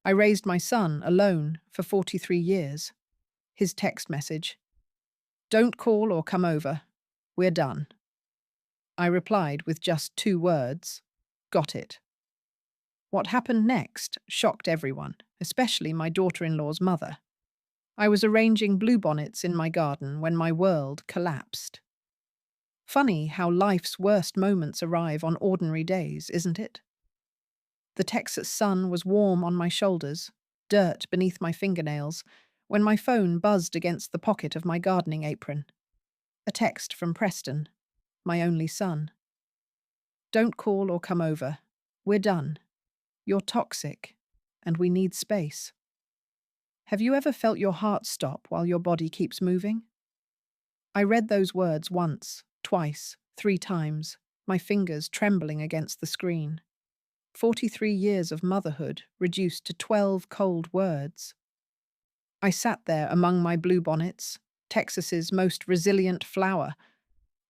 I raised my son alone for 43 years. His text message: "Don't call or come over. We're done." I replied with just 2 words: "Got it." What happened next shocked everyone, especially my daughter-in-law's mother. I was arranging bluebonnets in my garden when my world collapsed. Funny how life's worst moments arrive on ordinary days, isn't it? The Texas sun was warm on my shoulders, dirt beneath my fingernails, when my phone buzzed against the pocket of my gardening apron. A text from Preston, my only son. "Don't call or come over. We're done. You're toxic, and we need space." Have you ever felt your heart stop while your body keeps moving? I read those words once, twice, 3 times, my fingers trembling against the screen. 43 years of motherhood reduced to 12 cold words. I sat there among my bluebonnets, Texas's most resilient flower,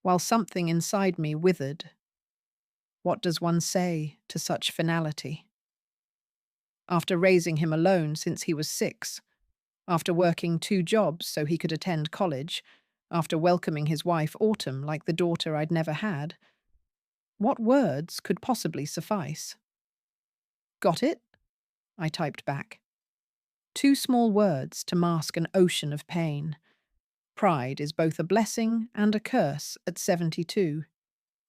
while something inside me withered. What does one say to such finality? After raising him alone since he was 6, after working 2 jobs so he could attend college, after welcoming his wife Autumn like the daughter I'd never had, what words could possibly suffice? "Got it?" I typed back. 2 small words to mask an ocean of pain. Pride is both a blessing and a curse at 72.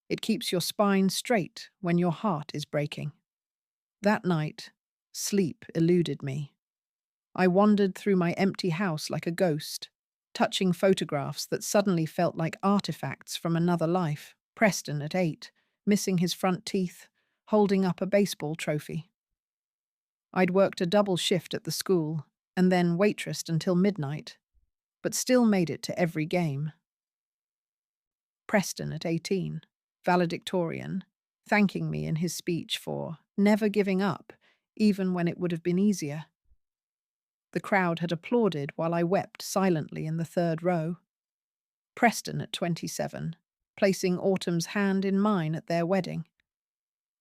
It keeps your spine straight when your heart is breaking. That night, sleep eluded me. I wandered through my empty house like a ghost, touching photographs that suddenly felt like artifacts from another life. Preston at 8, missing his front teeth, holding up a baseball trophy. I'd worked a double shift at the school and then waitressed until midnight, but still made it to every game. Preston at 18, valedictorian, thanking me in his speech for never giving up, even when it would have been easier. The crowd had applauded while I wept silently in the 3rd row. Preston at 27, placing Autumn's hand in mine at their wedding.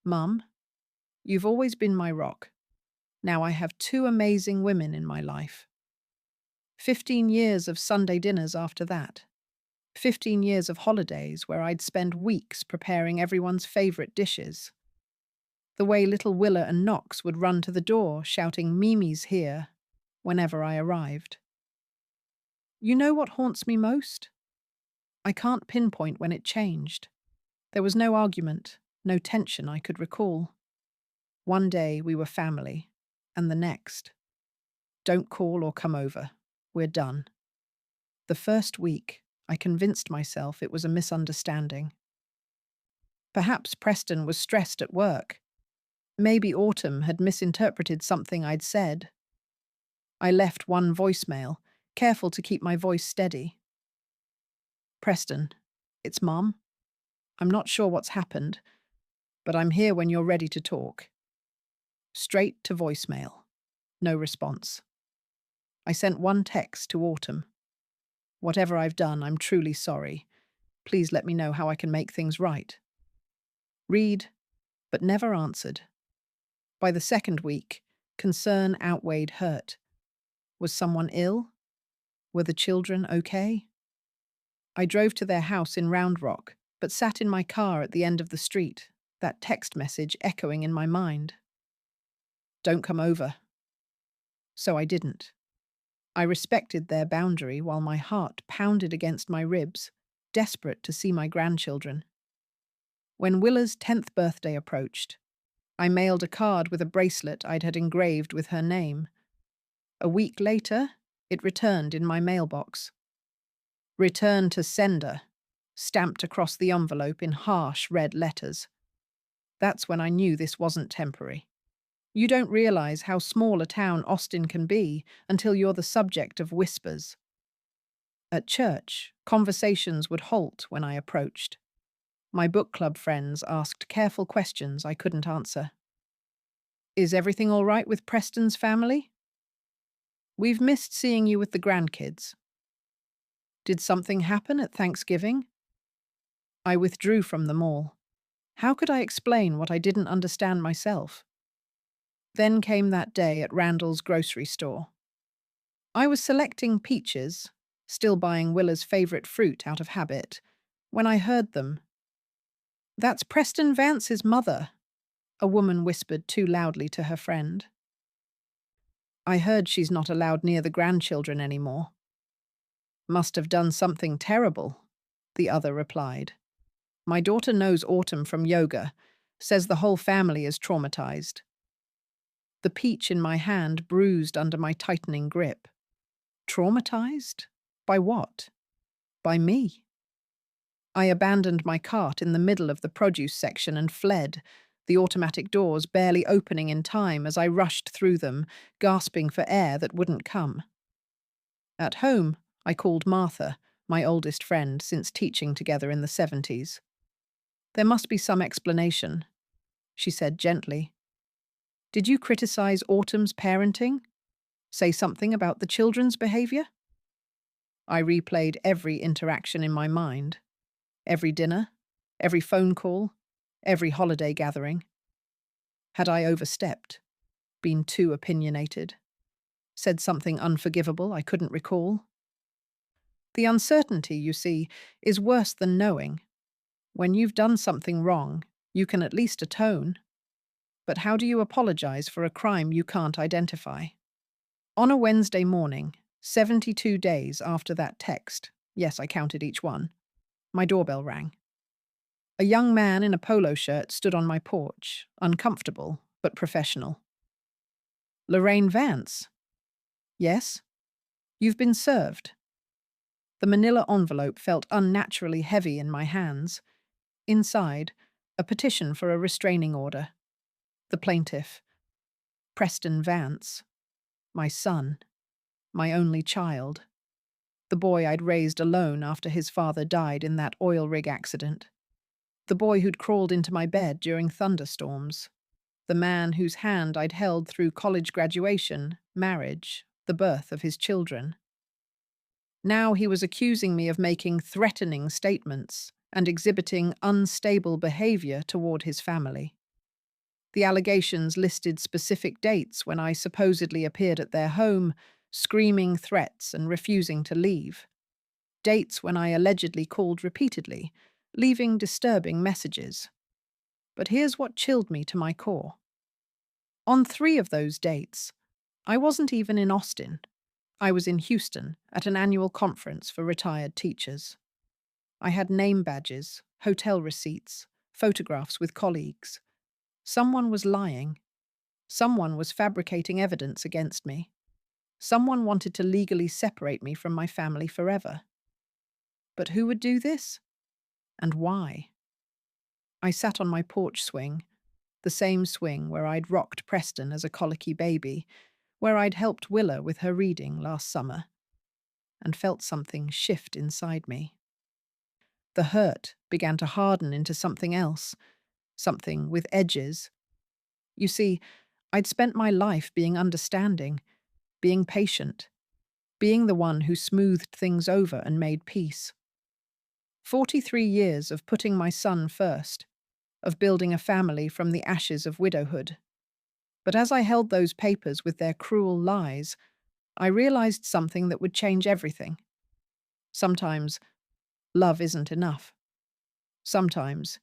"Mum, you've always been my rock. Now I have 2 amazing women in my life." 15 years of Sunday dinners after that. 15 years of holidays where I'd spend weeks preparing everyone's favourite dishes. The way little Willa and Knox would run to the door shouting "Mimi's here" whenever I arrived. You know what haunts me most? I can't pinpoint when it changed. There was no argument, no tension I could recall. One day we were family, and the next, "Don't call or come over. We're done." The first week, I convinced myself it was a misunderstanding. Perhaps Preston was stressed at work. Maybe Autumn had misinterpreted something I'd said. I left one voicemail, careful to keep my voice steady. "Preston, it's Mum. I'm not sure what's happened, but I'm here when you're ready to talk." Straight to voicemail. No response. I sent one text to Autumn. "Whatever I've done, I'm truly sorry. Please let me know how I can make things right." Read, but never answered. By the second week, concern outweighed hurt. Was someone ill? Were the children okay? I drove to their house in Round Rock, but sat in my car at the end of the street, that text message echoing in my mind. "Don't come over." So I didn't. I respected their boundary while my heart pounded against my ribs, desperate to see my grandchildren. When Willa's 10th birthday approached, I mailed a card with a bracelet I'd had engraved with her name. A week later, it returned in my mailbox. "Return to sender," stamped across the envelope in harsh red letters. That's when I knew this wasn't temporary. You don't realize how small a town Austin can be until you're the subject of whispers. At church, conversations would halt when I approached. My book club friends asked careful questions I couldn't answer. "Is everything all right with Preston's family?" "We've missed seeing you with the grandkids." "Did something happen at Thanksgiving?" I withdrew from them all. How could I explain what I didn't understand myself? Then came that day at Randall's grocery store. I was selecting peaches, still buying Willa's favourite fruit out of habit, when I heard them. "That's Preston Vance's mother," a woman whispered too loudly to her friend. "I heard she's not allowed near the grandchildren anymore." "Must have done something terrible," the other replied. "My daughter knows Autumn from yoga, says the whole family is traumatized." The peach in my hand bruised under my tightening grip. Traumatized? By what? By me. I abandoned my cart in the middle of the produce section and fled, the automatic doors barely opening in time as I rushed through them, gasping for air that wouldn't come. At home, I called Martha, my oldest friend since teaching together in the 70s. "There must be some explanation," she said gently. "Did you criticize Autumn's parenting? Say something about the children's behavior?" I replayed every interaction in my mind. Every dinner, every phone call, every holiday gathering. Had I overstepped? Been too opinionated? Said something unforgivable I couldn't recall? The uncertainty, you see, is worse than knowing. When you've done something wrong, you can at least atone. But how do you apologize for a crime you can't identify? On a Wednesday morning, 72 days after that text, yes, I counted each one, my doorbell rang. A young man in a polo shirt stood on my porch, uncomfortable but professional. "Lorraine Vance?" "Yes?" "You've been served." The manila envelope felt unnaturally heavy in my hands. Inside, a petition for a restraining order. The plaintiff, Preston Vance, my son, my only child, the boy I'd raised alone after his father died in that oil rig accident, the boy who'd crawled into my bed during thunderstorms, the man whose hand I'd held through college graduation, marriage, the birth of his children. Now he was accusing me of making threatening statements and exhibiting unstable behavior toward his family. The allegations listed specific dates when I supposedly appeared at their home, screaming threats and refusing to leave. Dates when I allegedly called repeatedly, leaving disturbing messages. But here's what chilled me to my core. On 3 of those dates, I wasn't even in Austin. I was in Houston at an annual conference for retired teachers. I had name badges, hotel receipts, photographs with colleagues. Someone was lying. Someone was fabricating evidence against me. Someone wanted to legally separate me from my family forever. But who would do this? And why? I sat on my porch swing, the same swing where I'd rocked Preston as a colicky baby, where I'd helped Willa with her reading last summer, and felt something shift inside me. The hurt began to harden into something else, something with edges. You see, I'd spent my life being understanding, being patient, being the one who smoothed things over and made peace. 43 years of putting my son first, of building a family from the ashes of widowhood. But as I held those papers with their cruel lies, I realized something that would change everything. Sometimes, love isn't enough. Sometimes,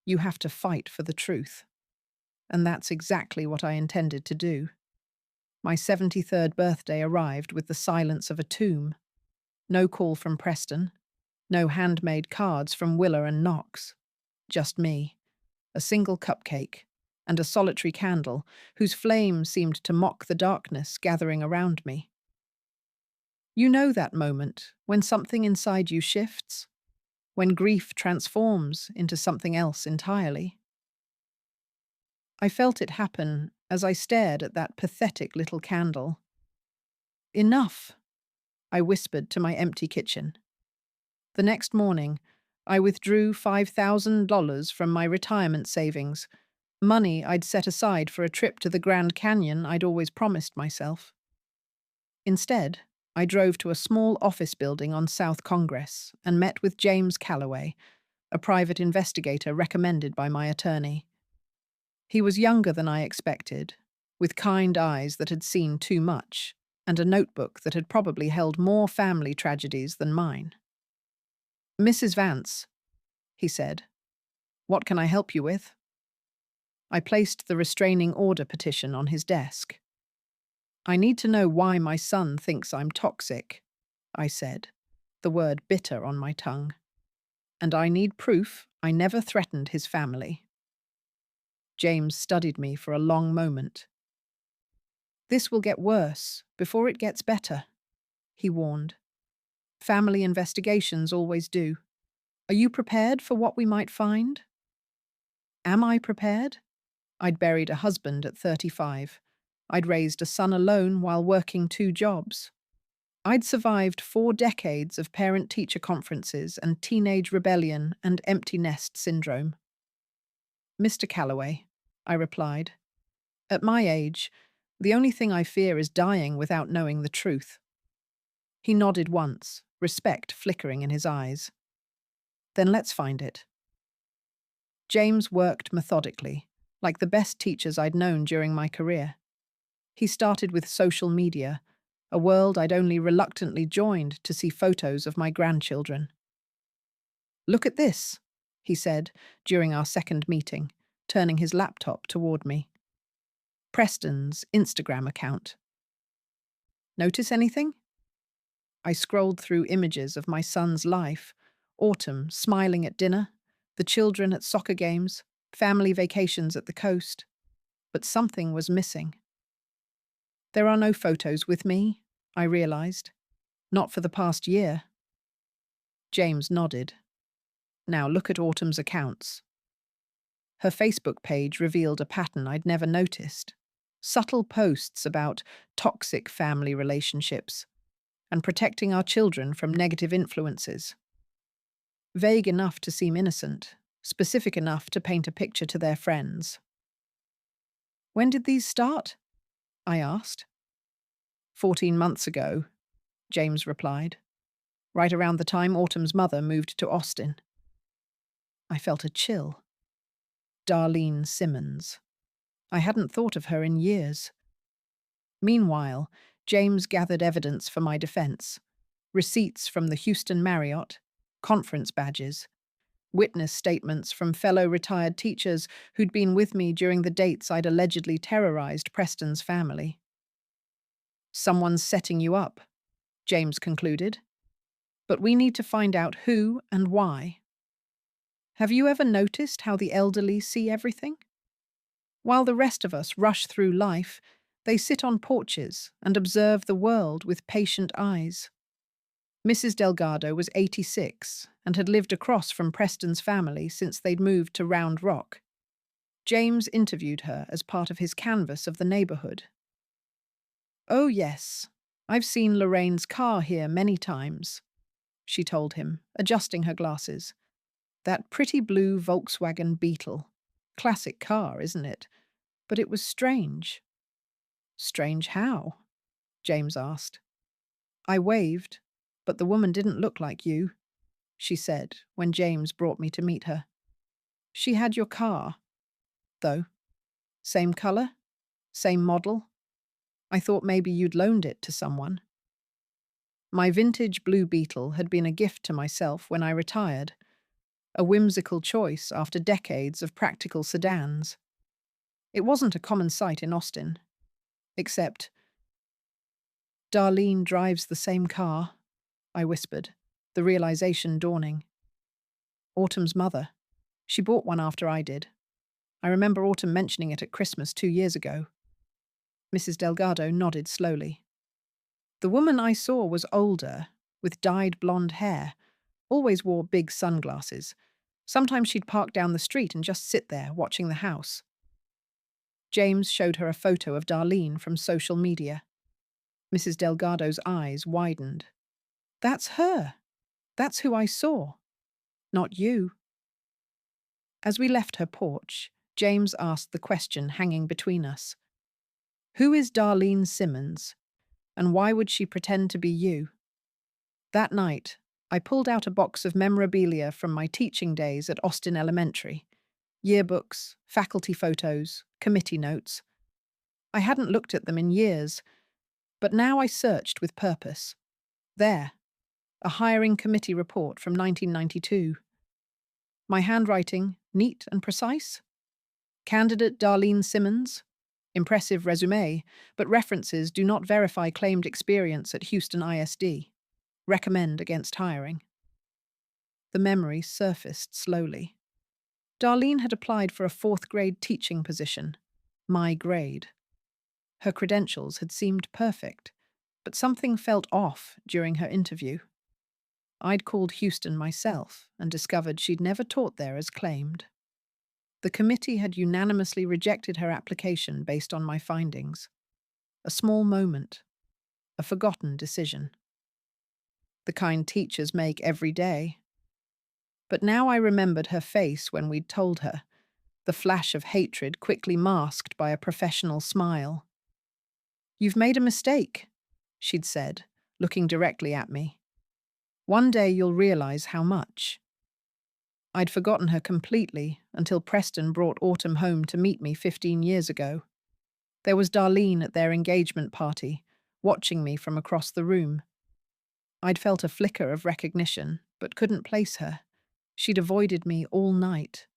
you have to fight for the truth. And that's exactly what I intended to do. My 73rd birthday arrived with the silence of a tomb. No call from Preston. No handmade cards from Willa and Knox. Just me, a single cupcake, and a solitary candle whose flame seemed to mock the darkness gathering around me. You know that moment when something inside you shifts, when grief transforms into something else entirely. I felt it happen as I stared at that pathetic little candle. "Enough," I whispered to my empty kitchen. The next morning, I withdrew $5,000 from my retirement savings, money I'd set aside for a trip to the Grand Canyon I'd always promised myself. Instead, I drove to a small office building on South Congress and met with James Calloway, a private investigator recommended by my attorney. He was younger than I expected, with kind eyes that had seen too much, and a notebook that had probably held more family tragedies than mine. "Mrs. Vance," he said, "what can I help you with?" I placed the restraining order petition on his desk. "I need to know why my son thinks I'm toxic," I said, the word bitter on my tongue. "And I need proof I never threatened his family." James studied me for a long moment. "This will get worse before it gets better," he warned. "Family investigations always do. Are you prepared for what we might find?" Am I prepared? I'd buried a husband at 35. I'd raised a son alone while working 2 jobs. I'd survived 4 decades of parent-teacher conferences and teenage rebellion and empty nest syndrome. "Mr. Calloway," I replied, "at my age, the only thing I fear is dying without knowing the truth." He nodded once, respect flickering in his eyes. "Then let's find it." James worked methodically, like the best teachers I'd known during my career. He started with social media, a world I'd only reluctantly joined to see photos of my grandchildren. "Look at this," he said during our second meeting, turning his laptop toward me. "Preston's Instagram account. Notice anything?" I scrolled through images of my son's life: Autumn smiling at dinner, the children at soccer games, family vacations at the coast. But something was missing. "There are no photos with me," I realized. "Not for the past year." James nodded. "Now look at Autumn's accounts." Her Facebook page revealed a pattern I'd never noticed. Subtle posts about toxic family relationships and protecting our children from negative influences. Vague enough to seem innocent, specific enough to paint a picture to their friends. "When did these start?" I asked. 14 months ago, James replied, right around the time Autumn's mother moved to Austin. I felt a chill. Darlene Simmons. I hadn't thought of her in years. Meanwhile, James gathered evidence for my defense: receipts from the Houston Marriott, conference badges, witness statements from fellow retired teachers who'd been with me during the dates I'd allegedly terrorized Preston's family. "Someone's setting you up," James concluded. "But we need to find out who and why." Have you ever noticed how the elderly see everything? While the rest of us rush through life, they sit on porches and observe the world with patient eyes. Mrs. Delgado was 86 and had lived across from Preston's family since they'd moved to Round Rock. James interviewed her as part of his canvass of the neighborhood. "Oh yes, I've seen Lorraine's car here many times," she told him, adjusting her glasses. "That pretty blue Volkswagen Beetle. Classic car, isn't it? But it was strange." "Strange how?" James asked. I waved, but the woman didn't look like you, she said when James brought me to meet her. "She had your car, though. Same color? Same model? I thought maybe you'd loaned it to someone." My vintage Blue Beetle had been a gift to myself when I retired, a whimsical choice after decades of practical sedans. It wasn't a common sight in Austin, except, "Darlene drives the same car," I whispered, the realization dawning. "Autumn's mother. She bought one after I did. I remember Autumn mentioning it at Christmas 2 years ago." Mrs. Delgado nodded slowly. "The woman I saw was older, with dyed blonde hair, always wore big sunglasses. Sometimes she'd park down the street and just sit there watching the house." James showed her a photo of Darlene from social media. Mrs. Delgado's eyes widened. "That's her. That's who I saw. Not you." As we left her porch, James asked the question hanging between us. "Who is Darlene Simmons, and why would she pretend to be you?" That night, I pulled out a box of memorabilia from my teaching days at Austin Elementary: yearbooks, faculty photos, committee notes. I hadn't looked at them in years, but now I searched with purpose. There, a hiring committee report from 1992. My handwriting, neat and precise. Candidate Darlene Simmons. Impressive resume, but references do not verify claimed experience at Houston ISD. Recommend against hiring. The memory surfaced slowly. Darlene had applied for a fourth-grade teaching position. My grade. Her credentials had seemed perfect, but something felt off during her interview. I'd called Houston myself and discovered she'd never taught there as claimed. The committee had unanimously rejected her application based on my findings. A small moment. A forgotten decision. The kind teachers make every day. But now I remembered her face when we'd told her, the flash of hatred quickly masked by a professional smile. "You've made a mistake," she'd said, looking directly at me. "One day you'll realize how much." I'd forgotten her completely until Preston brought Autumn home to meet me 15 years ago. There was Darlene at their engagement party, watching me from across the room. I'd felt a flicker of recognition, but couldn't place her. She'd avoided me all night.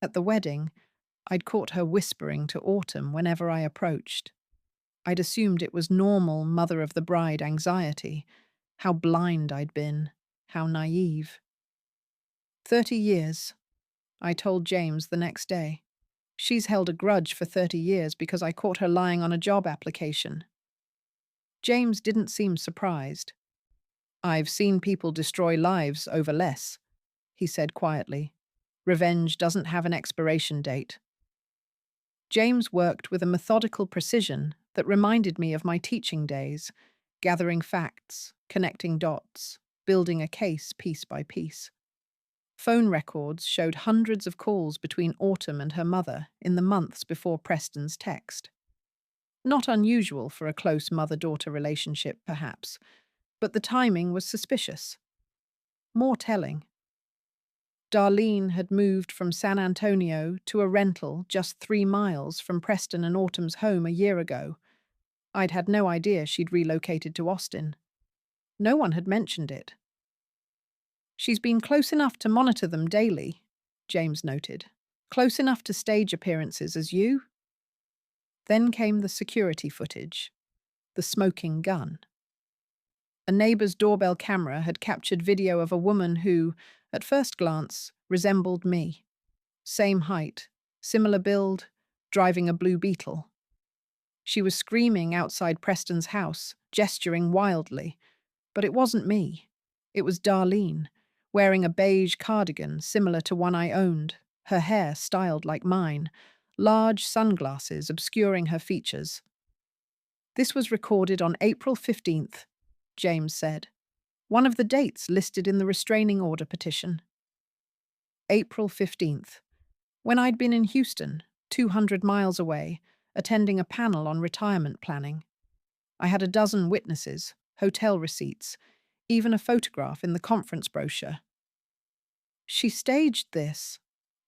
At the wedding, I'd caught her whispering to Autumn whenever I approached. I'd assumed it was normal mother-of-the-bride anxiety. How blind I'd been, how naive. 30 years, I told James the next day. She's held a grudge for 30 years because I caught her lying on a job application. James didn't seem surprised. "I've seen people destroy lives over less," he said quietly. "Revenge doesn't have an expiration date." James worked with a methodical precision that reminded me of my teaching days, gathering facts, connecting dots, building a case piece by piece. Phone records showed hundreds of calls between Autumn and her mother in the months before Preston's text. Not unusual for a close mother-daughter relationship, perhaps, but the timing was suspicious. More telling. Darlene had moved from San Antonio to a rental just 3 miles from Preston and Autumn's home a year ago. I'd had no idea she'd relocated to Austin. No one had mentioned it. "She's been close enough to monitor them daily," James noted. "Close enough to stage appearances as you?" Then came the security footage. The smoking gun. A neighbor's doorbell camera had captured video of a woman who, at first glance, resembled me. Same height, similar build, driving a blue Beetle. She was screaming outside Preston's house, gesturing wildly. But it wasn't me. It was Darlene, wearing a beige cardigan similar to one I owned, her hair styled like mine, large sunglasses obscuring her features. "This was recorded on April 15th, James said. "One of the dates listed in the restraining order petition." April 15th, when I'd been in Houston, 200 miles away, attending a panel on retirement planning. I had a dozen witnesses, hotel receipts, even a photograph in the conference brochure. "She staged this,"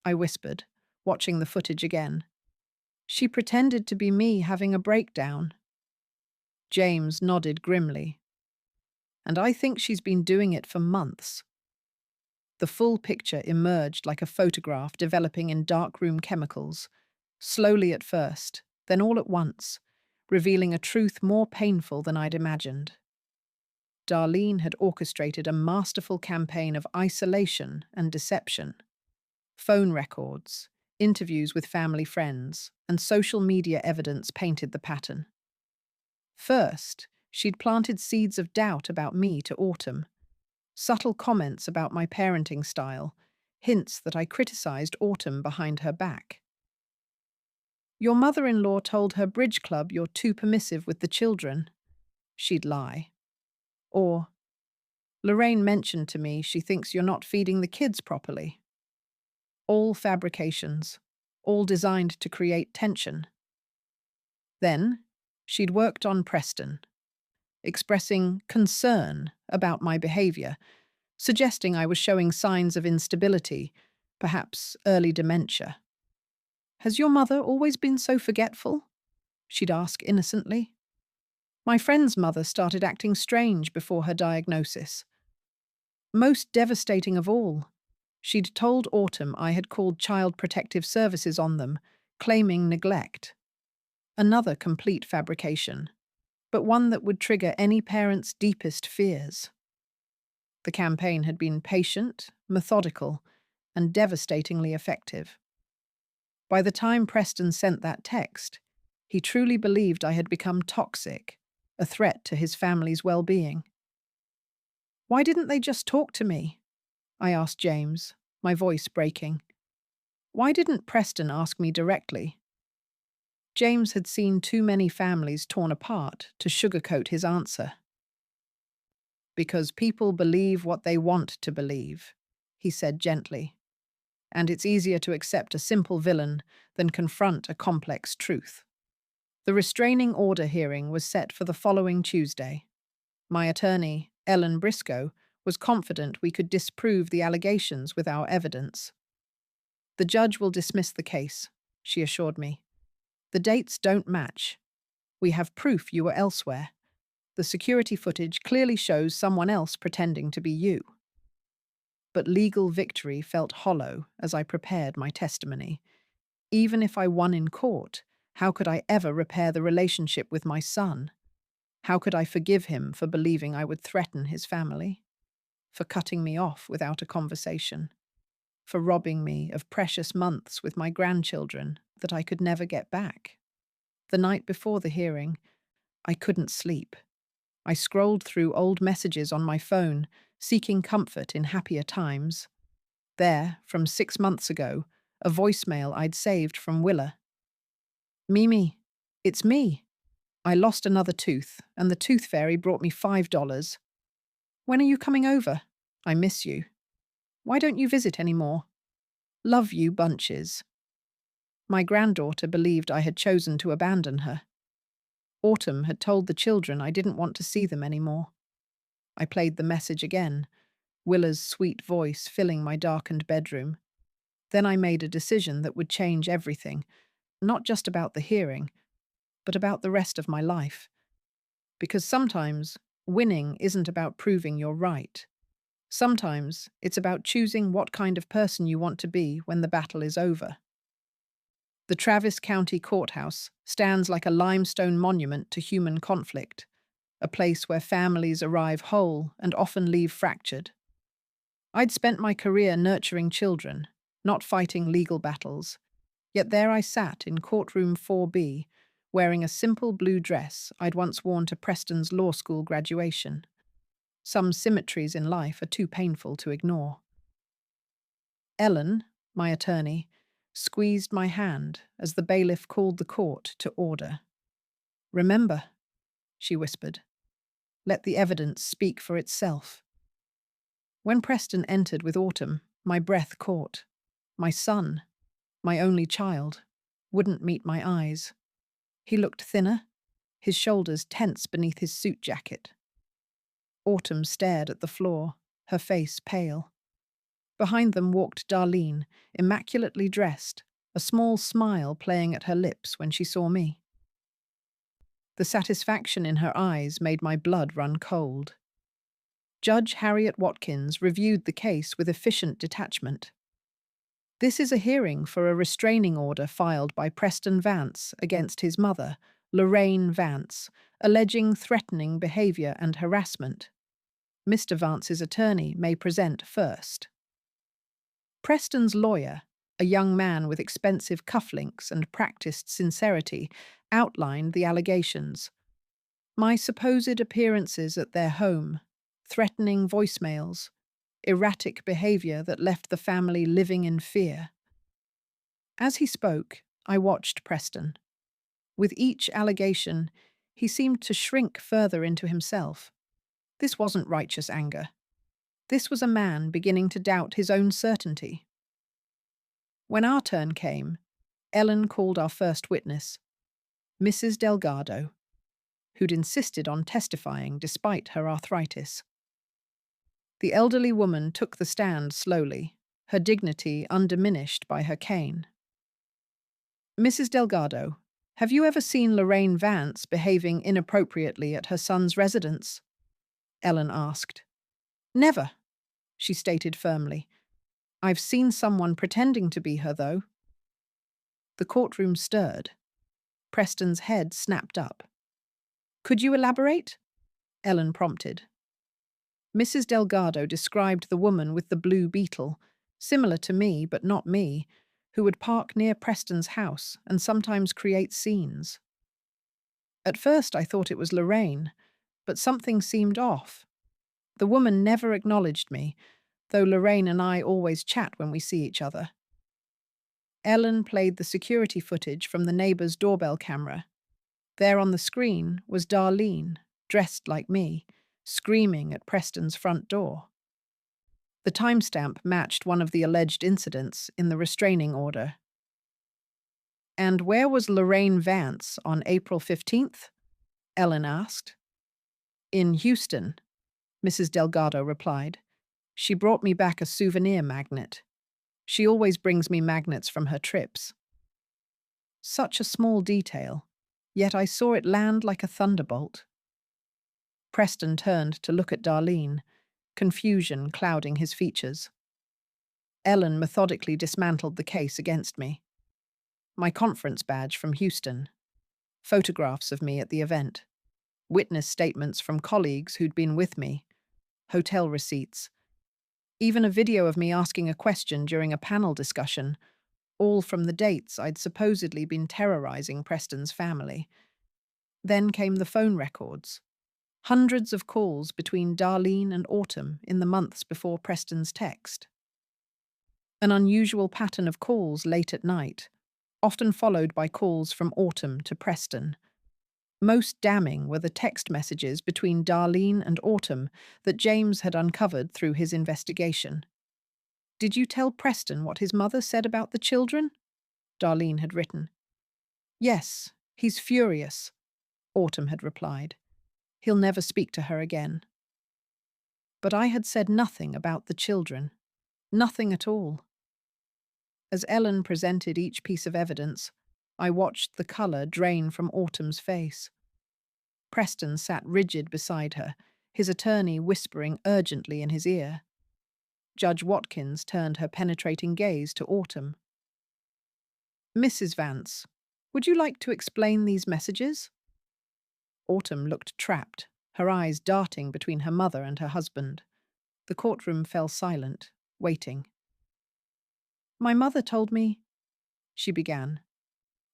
I whispered, watching the footage again. "She pretended to be me having a breakdown." James nodded grimly. "And I think she's been doing it for months." The full picture emerged like a photograph developing in darkroom chemicals, slowly at first, then all at once, revealing a truth more painful than I'd imagined. Darlene had orchestrated a masterful campaign of isolation and deception. Phone records, interviews with family friends, and social media evidence painted the pattern. First, she'd planted seeds of doubt about me to Autumn. Subtle comments about my parenting style, hints that I criticized Autumn behind her back. "Your mother-in-law told her bridge club you're too permissive with the children." She'd lie. Or, "Lorraine mentioned to me she thinks you're not feeding the kids properly." All fabrications, all designed to create tension. Then, she'd worked on Preston, expressing concern about my behavior, suggesting I was showing signs of instability, perhaps early dementia. "Has your mother always been so forgetful?" she'd ask innocently. My friend's mother started acting strange before her diagnosis. Most devastating of all, she'd told Autumn I had called Child Protective Services on them, claiming neglect. Another complete fabrication, but one that would trigger any parent's deepest fears. The campaign had been patient, methodical, and devastatingly effective. By the time Preston sent that text, he truly believed I had become toxic, a threat to his family's well-being. Why didn't they just talk to me? I asked James, my voice breaking. Why didn't Preston ask me directly? James had seen too many families torn apart to sugarcoat his answer. Because people believe what they want to believe, he said gently. And it's easier to accept a simple villain than confront a complex truth. The restraining order hearing was set for the following Tuesday. My attorney, Ellen Briscoe, was confident we could disprove the allegations with our evidence. The judge will dismiss the case, she assured me. The dates don't match. We have proof you were elsewhere. The security footage clearly shows someone else pretending to be you. But legal victory felt hollow as I prepared my testimony. Even if I won in court, how could I ever repair the relationship with my son? How could I forgive him for believing I would threaten his family? For cutting me off without a conversation? For robbing me of precious months with my grandchildren that I could never get back? The night before the hearing, I couldn't sleep. I scrolled through old messages on my phone, seeking comfort in happier times. There, from 6 months ago, a voicemail I'd saved from Willa. Mimi, it's me. I lost another tooth, and the tooth fairy brought me $5. When are you coming over? I miss you. Why don't you visit anymore? Love you bunches. My granddaughter believed I had chosen to abandon her. Autumn had told the children I didn't want to see them anymore. I played the message again, Willa's sweet voice filling my darkened bedroom. Then I made a decision that would change everything, not just about the hearing, but about the rest of my life. Because sometimes winning isn't about proving you're right. Sometimes it's about choosing what kind of person you want to be when the battle is over. The Travis County Courthouse stands like a limestone monument to human conflict, a place where families arrive whole and often leave fractured. I'd spent my career nurturing children, not fighting legal battles, yet there I sat in courtroom 4B, wearing a simple blue dress I'd once worn to Preston's law school graduation. Some symmetries in life are too painful to ignore. Ellen, my attorney, squeezed my hand as the bailiff called the court to order. Remember, she whispered, let the evidence speak for itself. When Preston entered with Autumn, my breath caught. My son, my only child, wouldn't meet my eyes. He looked thinner, his shoulders tense beneath his suit jacket. Autumn stared at the floor, her face pale. Behind them walked Darlene, immaculately dressed, a small smile playing at her lips when she saw me. The satisfaction in her eyes made my blood run cold. Judge Harriet Watkins reviewed the case with efficient detachment. This is a hearing for a restraining order filed by Preston Vance against his mother, Lorraine Vance, alleging threatening behavior and harassment. Mr. Vance's attorney may present first. Preston's lawyer, a young man with expensive cufflinks and practiced sincerity, outlined the allegations. My supposed appearances at their home, threatening voicemails, erratic behavior that left the family living in fear. As he spoke, I watched Preston. With each allegation, he seemed to shrink further into himself. This wasn't righteous anger. This was a man beginning to doubt his own certainty. When our turn came, Ellen called our first witness, Mrs. Delgado, who'd insisted on testifying despite her arthritis. The elderly woman took the stand slowly, her dignity undiminished by her cane. Mrs. Delgado, Have you ever seen Lorraine Vance behaving inappropriately at her son's residence? Ellen asked. Never, she stated firmly. I've seen someone pretending to be her, though. The courtroom stirred. Preston's head snapped up. Could you elaborate? Ellen prompted. Mrs. Delgado described the woman with the blue beetle, similar to me but not me, who would park near Preston's house and sometimes create scenes. At first I thought it was Lorraine, but something seemed off. The woman never acknowledged me, though Lorraine and I always chat when we see each other. Ellen played the security footage from the neighbor's doorbell camera. There on the screen was Darlene, dressed like me, screaming at Preston's front door. The timestamp matched one of the alleged incidents in the restraining order. And where was Lorraine Vance on April 15th? Ellen asked. In Houston, Mrs. Delgado replied. She brought me back a souvenir magnet. She always brings me magnets from her trips. Such a small detail, yet I saw it land like a thunderbolt. Preston turned to look at Darlene, confusion clouding his features. Ellen methodically dismantled the case against me. My conference badge from Houston, photographs of me at the event, witness statements from colleagues who'd been with me, hotel receipts, even a video of me asking a question during a panel discussion, all from the dates I'd supposedly been terrorizing Preston's family. Then came the phone records. Hundreds of calls between Darlene and Autumn in the months before Preston's text. An unusual pattern of calls late at night, often followed by calls from Autumn to Preston. Most damning were the text messages between Darlene and Autumn that James had uncovered through his investigation. Did you tell Preston what his mother said about the children? Darlene had written. Yes, he's furious, Autumn had replied. He'll never speak to her again. But I had said nothing about the children. Nothing at all. As Ellen presented each piece of evidence, I watched the colour drain from Autumn's face. Preston sat rigid beside her, his attorney whispering urgently in his ear. Judge Watkins turned her penetrating gaze to Autumn. Mrs. Vance, would you like to explain these messages? Autumn looked trapped, her eyes darting between her mother and her husband. The courtroom fell silent, waiting. My mother told me, she began,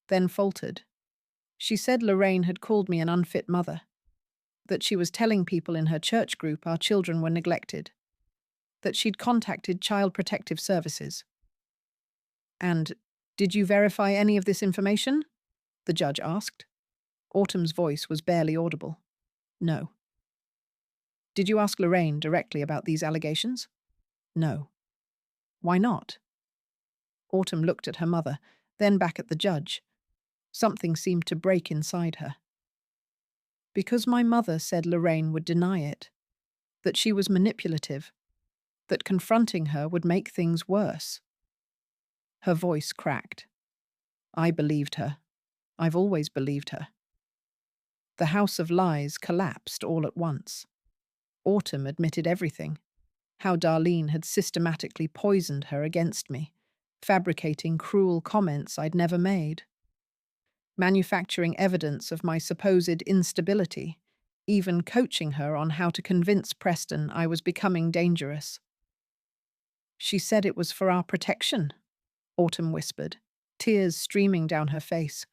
then faltered. She said Lorraine had called me an unfit mother, that she was telling people in her church group our children were neglected, that she'd contacted Child Protective Services. And did you verify any of this information? The judge asked. Autumn's voice was barely audible. No. Did you ask Lorraine directly about these allegations? No. Why not? Autumn looked at her mother, then back at the judge. Something seemed to break inside her. Because my mother said Lorraine would deny it, that she was manipulative, that confronting her would make things worse. Her voice cracked. I believed her. I've always believed her. The house of lies collapsed all at once. Autumn admitted everything, how Darlene had systematically poisoned her against me, fabricating cruel comments I'd never made, manufacturing evidence of my supposed instability, even coaching her on how to convince Preston I was becoming dangerous. She said it was for our protection, Autumn whispered, tears streaming down her face.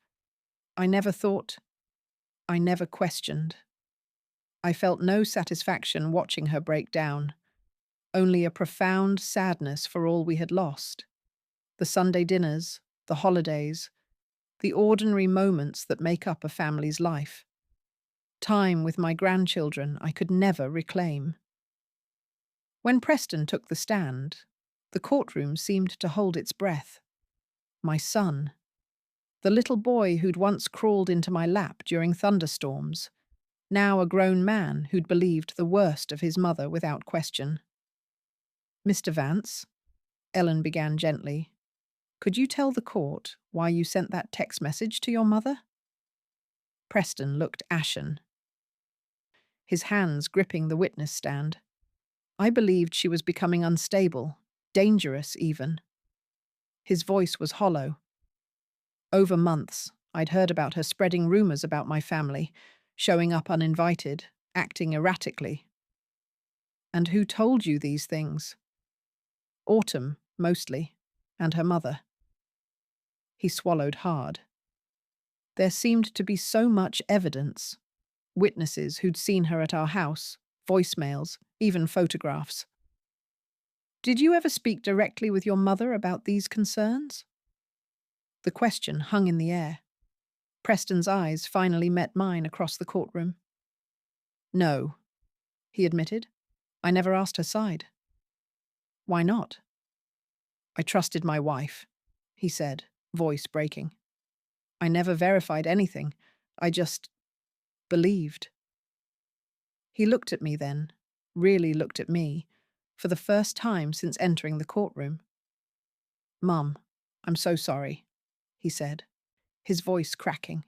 I never questioned. I felt no satisfaction watching her break down, only a profound sadness for all we had lost. The Sunday dinners, the holidays, the ordinary moments that make up a family's life. Time with my grandchildren I could never reclaim. When Preston took the stand, the courtroom seemed to hold its breath. My son, the little boy who'd once crawled into my lap during thunderstorms, now a grown man who'd believed the worst of his mother without question. Mr. Vance, Ellen began gently, could you tell the court why you sent that text message to your mother? Preston looked ashen, his hands gripping the witness stand. I believed she was becoming unstable, dangerous even. His voice was hollow. Over months, I'd heard about her spreading rumors about my family, showing up uninvited, acting erratically. And who told you these things? Autumn, mostly, and her mother. He swallowed hard. There seemed to be so much evidence. Witnesses who'd seen her at our house, voicemails, even photographs. Did you ever speak directly with your mother about these concerns? The question hung in the air. Preston's eyes finally met mine across the courtroom. No, he admitted. I never asked her side. Why not? I trusted my wife, he said, voice breaking. I never verified anything. I just believed. He looked at me then, really looked at me, for the first time since entering the courtroom. Mum, I'm so sorry, he said, his voice cracking.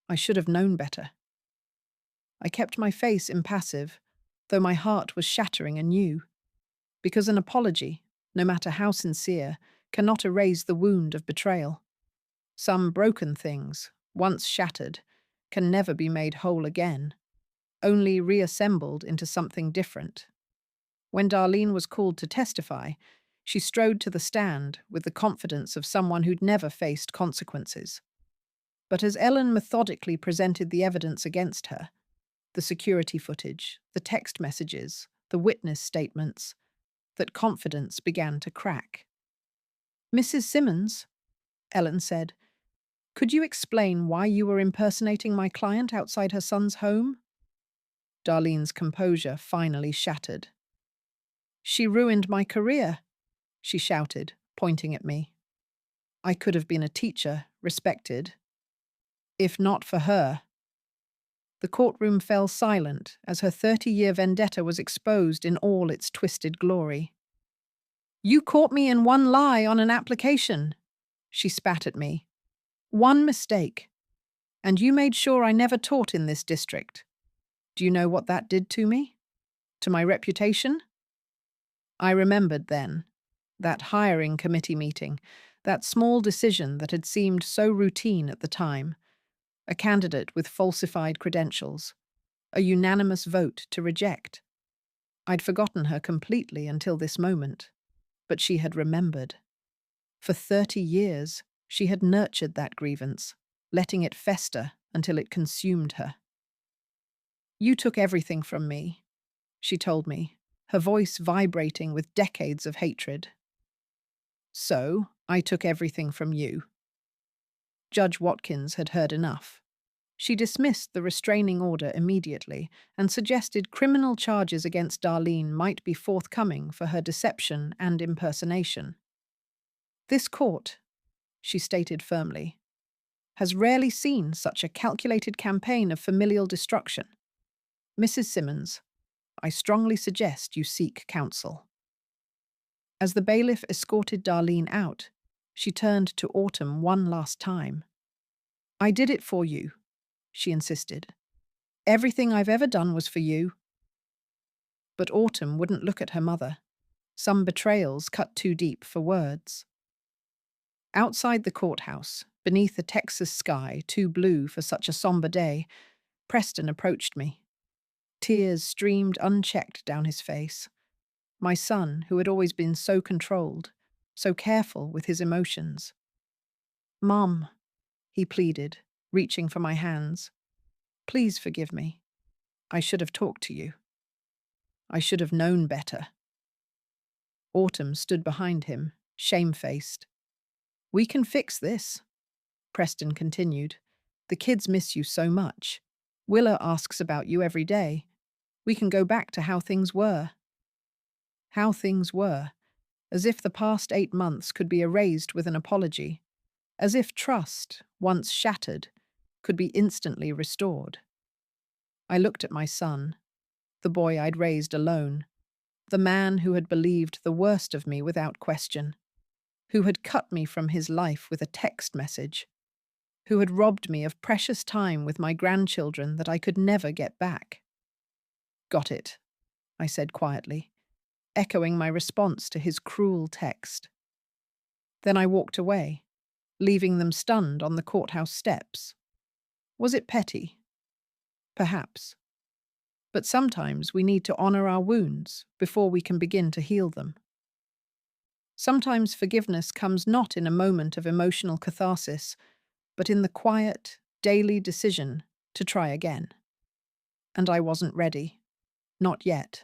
I should have known better. I kept my face impassive, though my heart was shattering anew, because an apology, no matter how sincere, cannot erase the wound of betrayal. Some broken things, once shattered, can never be made whole again, only reassembled into something different. When Darlene was called to testify, she strode to the stand with the confidence of someone who'd never faced consequences. But as Ellen methodically presented the evidence against her, the security footage, the text messages, the witness statements, that confidence began to crack. Mrs. Simmons, Ellen said, could you explain why you were impersonating my client outside her son's home? Darlene's composure finally shattered. She ruined my career, she shouted, pointing at me. I could have been a teacher, respected. If not for her. The courtroom fell silent as her 30-year vendetta was exposed in all its twisted glory. You caught me in one lie on an application, she spat at me. One mistake. And you made sure I never taught in this district. Do you know what that did to me? To my reputation? I remembered then, that hiring committee meeting, that small decision that had seemed so routine at the time, a candidate with falsified credentials, a unanimous vote to reject. I'd forgotten her completely until this moment, but she had remembered. For 30 years, she had nurtured that grievance, letting it fester until it consumed her. You took everything from me, she told me, her voice vibrating with decades of hatred. So, I took everything from you. Judge Watkins had heard enough. She dismissed the restraining order immediately and suggested criminal charges against Darlene might be forthcoming for her deception and impersonation. This court, she stated firmly, has rarely seen such a calculated campaign of familial destruction. Mrs. Simmons, I strongly suggest you seek counsel. As the bailiff escorted Darlene out, she turned to Autumn one last time. I did it for you, she insisted. Everything I've ever done was for you. But Autumn wouldn't look at her mother. Some betrayals cut too deep for words. Outside the courthouse, beneath a Texas sky too blue for such a somber day, Preston approached me. Tears streamed unchecked down his face. My son, who had always been so controlled, so careful with his emotions. Mom, he pleaded, reaching for my hands. Please forgive me. I should have talked to you. I should have known better. Autumn stood behind him, shamefaced. We can fix this, Preston continued. The kids miss you so much. Willa asks about you every day. We can go back to how things were. How things were, as if the past 8 months could be erased with an apology, as if trust, once shattered, could be instantly restored. I looked at my son, the boy I'd raised alone, the man who had believed the worst of me without question, who had cut me from his life with a text message, who had robbed me of precious time with my grandchildren that I could never get back. Got it, I said quietly, echoing my response to his cruel text. Then I walked away, leaving them stunned on the courthouse steps. Was it petty? Perhaps. But sometimes we need to honor our wounds before we can begin to heal them. Sometimes forgiveness comes not in a moment of emotional catharsis, but in the quiet, daily decision to try again. And I wasn't ready. Not yet.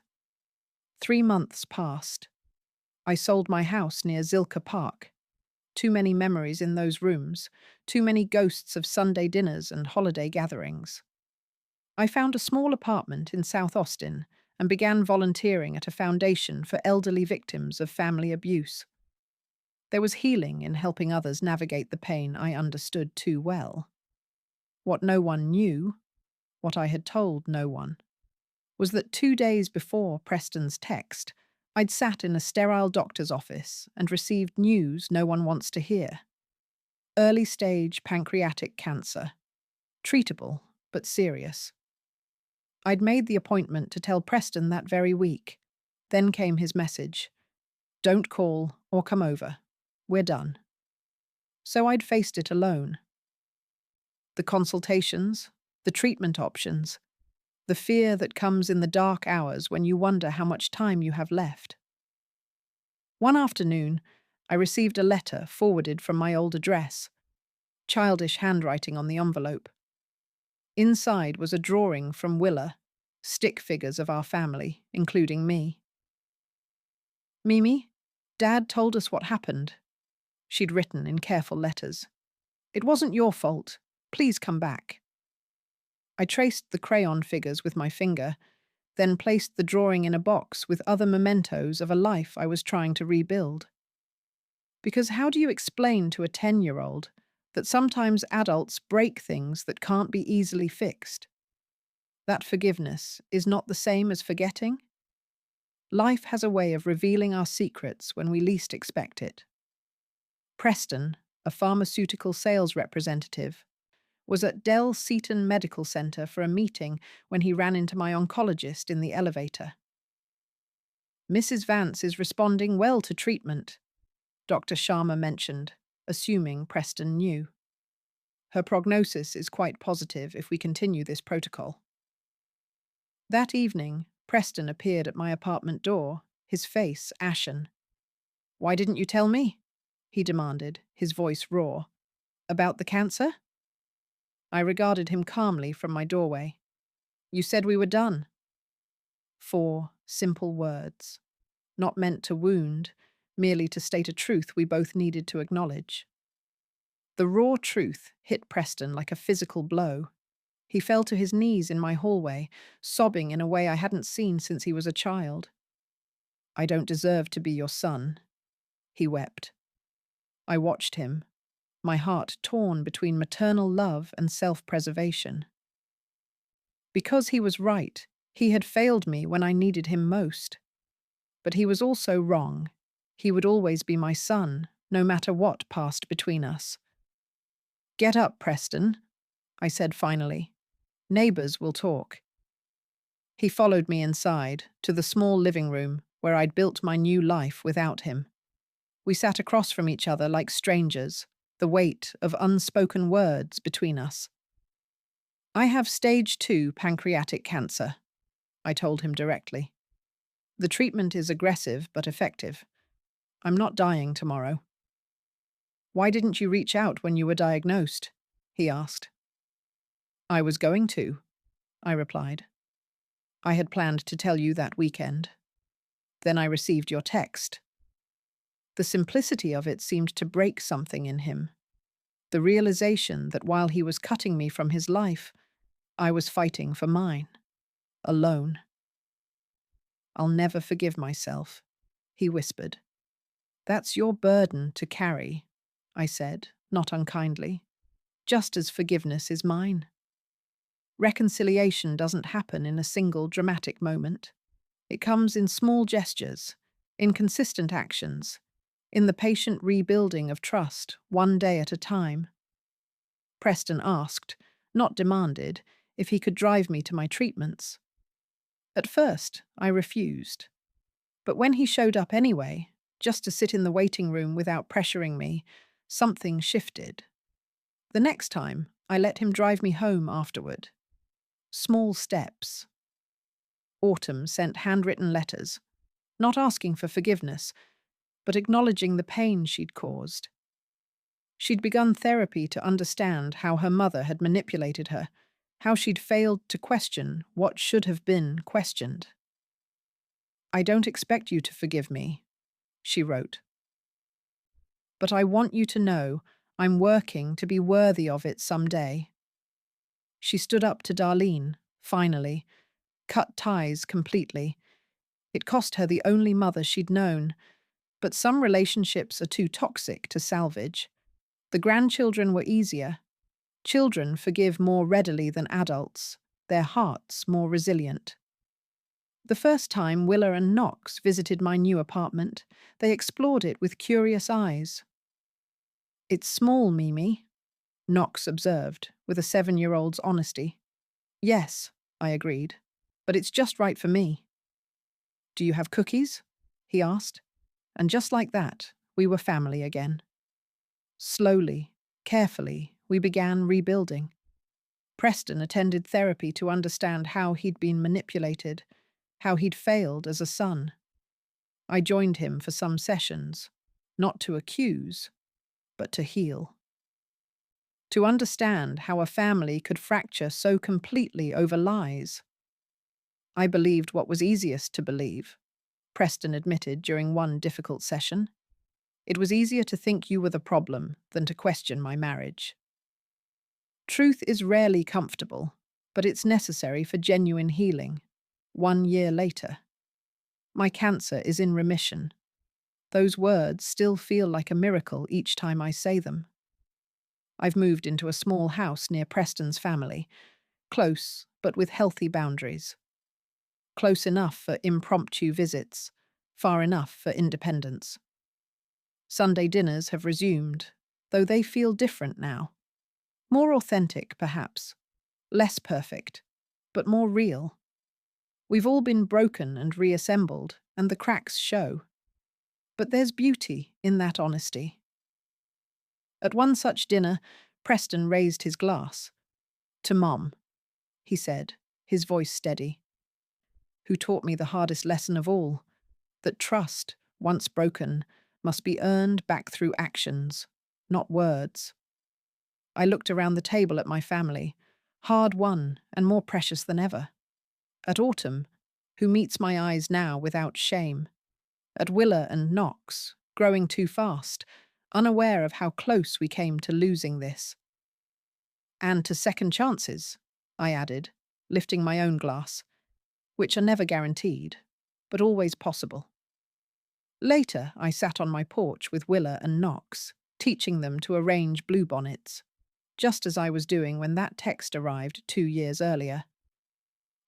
3 months passed. I sold my house near Zilker Park. Too many memories in those rooms, too many ghosts of Sunday dinners and holiday gatherings. I found a small apartment in South Austin and began volunteering at a foundation for elderly victims of family abuse. There was healing in helping others navigate the pain I understood too well. What no one knew, what I had told no one, was that 2 days before Preston's text, I'd sat in a sterile doctor's office and received news no one wants to hear. Early stage pancreatic cancer. Treatable, but serious. I'd made the appointment to tell Preston that very week. Then came his message. Don't call or come over. We're done. So I'd faced it alone. The consultations, the treatment options, the fear that comes in the dark hours when you wonder how much time you have left. One afternoon, I received a letter forwarded from my old address, childish handwriting on the envelope. Inside was a drawing from Willa, stick figures of our family, including me. Mimi, Dad told us what happened. She'd written in careful letters. It wasn't your fault. Please come back. I traced the crayon figures with my finger, then placed the drawing in a box with other mementos of a life I was trying to rebuild. Because how do you explain to a 10-year-old that sometimes adults break things that can't be easily fixed? That forgiveness is not the same as forgetting? Life has a way of revealing our secrets when we least expect it. Preston, a pharmaceutical sales representative, was at Dell Seaton Medical Center for a meeting when he ran into my oncologist in the elevator. Mrs. Vance is responding well to treatment, Dr. Sharma mentioned, assuming Preston knew. Her prognosis is quite positive if we continue this protocol. That evening, Preston appeared at my apartment door, his face ashen. Why didn't you tell me? He demanded, his voice raw. About the cancer? I regarded him calmly from my doorway. You said we were done. 4 simple words, not meant to wound, merely to state a truth we both needed to acknowledge. The raw truth hit Preston like a physical blow. He fell to his knees in my hallway, sobbing in a way I hadn't seen since he was a child. I don't deserve to be your son, he wept. I watched him, my heart torn between maternal love and self-preservation. Because he was right, he had failed me when I needed him most. But he was also wrong. He would always be my son, no matter what passed between us. Get up, Preston, I said finally. Neighbors will talk. He followed me inside, to the small living room where I'd built my new life without him. We sat across from each other like strangers, the weight of unspoken words between us. I have stage 2 pancreatic cancer, I told him directly. The treatment is aggressive but effective. I'm not dying tomorrow. Why didn't you reach out when you were diagnosed? He asked. I was going to, I replied. I had planned to tell you that weekend. Then I received your text. The simplicity of it seemed to break something in him. The realization that while he was cutting me from his life, I was fighting for mine, alone. I'll never forgive myself, he whispered. That's your burden to carry, I said, not unkindly, just as forgiveness is mine. Reconciliation doesn't happen in a single dramatic moment. It comes in small gestures, in consistent actions, in the patient rebuilding of trust, one day at a time. Preston asked, not demanded, if he could drive me to my treatments. At first, I refused. But when he showed up anyway, just to sit in the waiting room without pressuring me, something shifted. The next time, I let him drive me home afterward. Small steps. Autumn sent handwritten letters, not asking for forgiveness, but acknowledging the pain she'd caused. She'd begun therapy to understand how her mother had manipulated her, how she'd failed to question what should have been questioned. "I don't expect you to forgive me," she wrote. "But I want you to know I'm working to be worthy of it someday." She stood up to Darlene, finally, cut ties completely. It cost her the only mother she'd known, but some relationships are too toxic to salvage. The grandchildren were easier. Children forgive more readily than adults, their hearts more resilient. The first time Willa and Knox visited my new apartment, they explored it with curious eyes. "It's small, Mimi," Knox observed, with a 7-year-old's honesty. "Yes," I agreed, "but it's just right for me." "Do you have cookies?" he asked. And just like that, we were family again. Slowly, carefully, we began rebuilding. Preston attended therapy to understand how he'd been manipulated, how he'd failed as a son. I joined him for some sessions, not to accuse, but to heal. To understand how a family could fracture so completely over lies. "I believed what was easiest to believe," Preston admitted during one difficult session. "It was easier to think you were the problem than to question my marriage." Truth is rarely comfortable, but it's necessary for genuine healing. 1 year later. My cancer is in remission. Those words still feel like a miracle each time I say them. I've moved into a small house near Preston's family, close but with healthy boundaries. Close enough for impromptu visits, far enough for independence. Sunday dinners have resumed, though they feel different now. More authentic, perhaps. Less perfect, but more real. We've all been broken and reassembled, and the cracks show. But there's beauty in that honesty. At one such dinner, Preston raised his glass. "To Mom," he said, his voice steady. "Who taught me the hardest lesson of all, that trust, once broken, must be earned back through actions, not words." I looked around the table at my family, hard-won and more precious than ever. At Autumn, who meets my eyes now without shame. At Willa and Knox, growing too fast, unaware of how close we came to losing this. "And to second chances," I added, lifting my own glass, "which are never guaranteed, but always possible." Later, I sat on my porch with Willa and Knox, teaching them to arrange bluebonnets, just as I was doing when that text arrived 2 years earlier.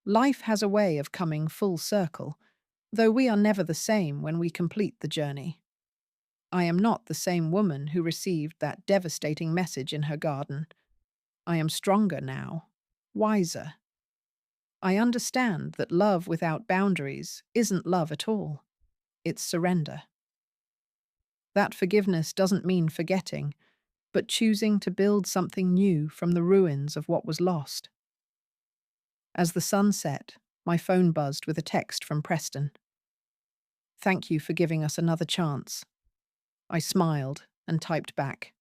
Life has a way of coming full circle, though we are never the same when we complete the journey. I am not the same woman who received that devastating message in her garden. I am stronger now, wiser. I understand that love without boundaries isn't love at all. It's surrender. That forgiveness doesn't mean forgetting, but choosing to build something new from the ruins of what was lost. As the sun set, my phone buzzed with a text from Preston. "Thank you for giving us another chance." I smiled and typed back,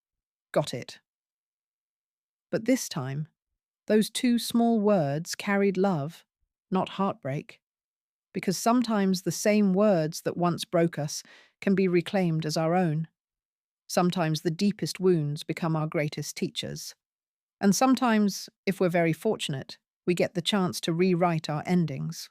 "Got it." But this time, those 2 small words carried love, not heartbreak, because sometimes the same words that once broke us can be reclaimed as our own. Sometimes the deepest wounds become our greatest teachers. And sometimes, if we're very fortunate, we get the chance to rewrite our endings.